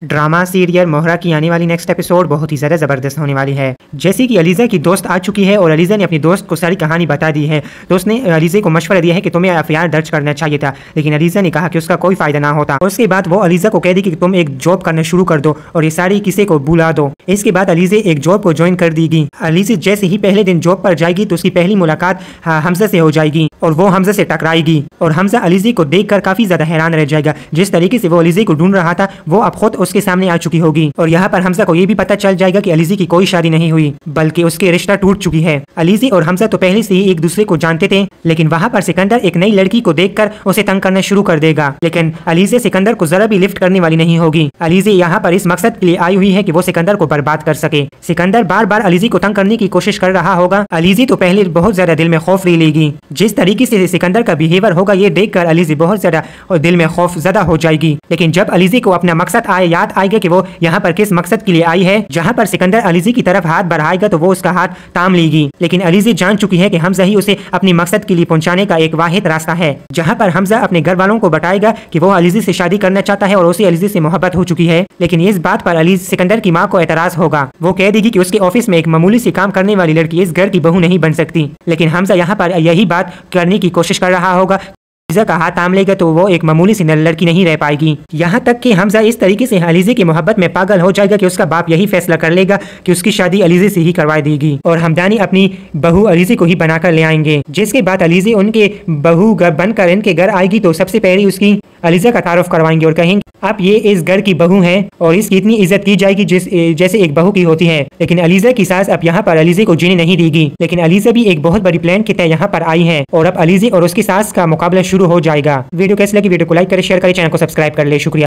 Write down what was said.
Drama serial मोहरा की आने वाली नेक्स्ट एपिसोड बहुत ही ज़्यादा ज़बरदस्त होने वाली है। जैसे कि अलीज़ा की दोस्त आ चुकी है और अलीज़ा ने अपनी दोस्त को सारी कहानी बता दी है। दोस्त ने अलीज़ा को मशवरा दिया है कि तुम्हें एफआईआर दर्ज करना चाहिए था, लेकिन अलीज़ा ने कहा कि उसका कोई फ़ायदा ना होता। उसके बाद वो अलीज़ा को कह दी कि तुम एक जॉब करना शुरू कर दो और ये सारी किसी को बुला दो। इसके बाद अलीज़ा एक जॉब को ज्वाइन कर देगी। अलीज़ा जैसे ही पहले दिन जॉब पर जाएगी तो उसकी पहली मुलाकात हमजा से हो जाएगी और वो हमजा से टकराएगी और हमजा अलीज़ा को देखकर काफ़ी ज़्यादा हैरान रह जाएगा। जिस तरीके से वो अलीज़ा को ढूंढ रहा था वो अब खुद उसके सामने आ चुकी होगी और यहाँ पर हमजा को ये भी पता चल जाएगा कि अलीज़ा की कोई शादी नहीं हुई बल्कि उसके रिश्ता टूट चुकी है। अलीज़ा और हमजा तो पहले से ही एक दूसरे को जानते थे, लेकिन वहाँ पर सिकंदर एक नई लड़की को देखकर उसे तंग करना शुरू कर देगा। लेकिन अलीज़ा सिकंदर को जरा भी लिफ्ट करने वाली नहीं होगी। अलीज़ा यहाँ पर इस मकसद के लिए आई हुई है कि वो सिकंदर को बर्बाद कर सके। सिकंदर बार बार अलीज़ा को तंग करने की कोशिश कर रहा होगा। अलीज़ा तो पहले बहुत ज्यादा दिल में खौफ ले लेगी। जिस तरीके से सिकंदर का बिहेवियर होगा ये देखकर अलीज़ा बहुत ज्यादा और दिल में खौफ ज़्यादा हो जाएगी। लेकिन जब अलीज़ा को अपना मकसद याद आएगा कि वो यहाँ पर किस मकसद के लिए आई है, जहाँ पर सिकंदर अलीज़ा की तरफ हाथ बढ़ाएगा तो वो उसका हाथ थाम लेगी। लेकिन अलीज़ा जान चुकी है कि हमजा ही उसे अपनी मकसद के लिए पहुंचाने का एक वाहिद रास्ता है। जहाँ पर हमजा अपने घर वालों को बताएगा कि वो अलीज़ा से शादी करना चाहता है और उसे अलीज़ा से मोहब्बत हो चुकी है। लेकिन इस बात पर अलीज़ा सिकंदर की माँ को एतराज होगा। वो कह देगी कि उसके ऑफिस में एक मामूली से काम करने वाली लड़की इस घर की बहू नहीं बन सकती। लेकिन हमजा यहाँ पर यही बात करने की कोशिश कर रहा होगा। अलीज़ा का हाथ थाम लेगा तो वो एक मामूली सी लड़की नहीं रह पाएगी। यहाँ तक कि हमजा इस तरीके से अलीज़ा की मोहब्बत में पागल हो जाएगा कि उसका बाप यही फैसला कर लेगा कि उसकी शादी अलीज़ा से ही करवा देगी और हमदानी अपनी बहू अलीज़ा को ही बनाकर ले आएंगे। जिसके बाद अलीज़ा उनके बहू बनकर इनके घर आएगी तो सबसे पहले उसकी अलीज़ा का तारुफ करवाएंगे और कहेंगे अब ये इस घर की बहू है और इसकी इतनी इज्जत की जाएगी जैसे एक बहू की होती है। लेकिन अलीज़ा की सास अब यहाँ पर अलीज़ा को जीने नहीं देगी। लेकिन अलीज़ा भी एक बहुत बड़ी प्लान के तहत यहाँ पर आई है और अब अलीज़ा और उसकी सास का मुकाबला शुरू हो जाएगा। वीडियो कैसे लगी? वीडियो को लाइक करें, शेयर करें, चैनल को सब्सक्राइब कर ले। शुक्रिया।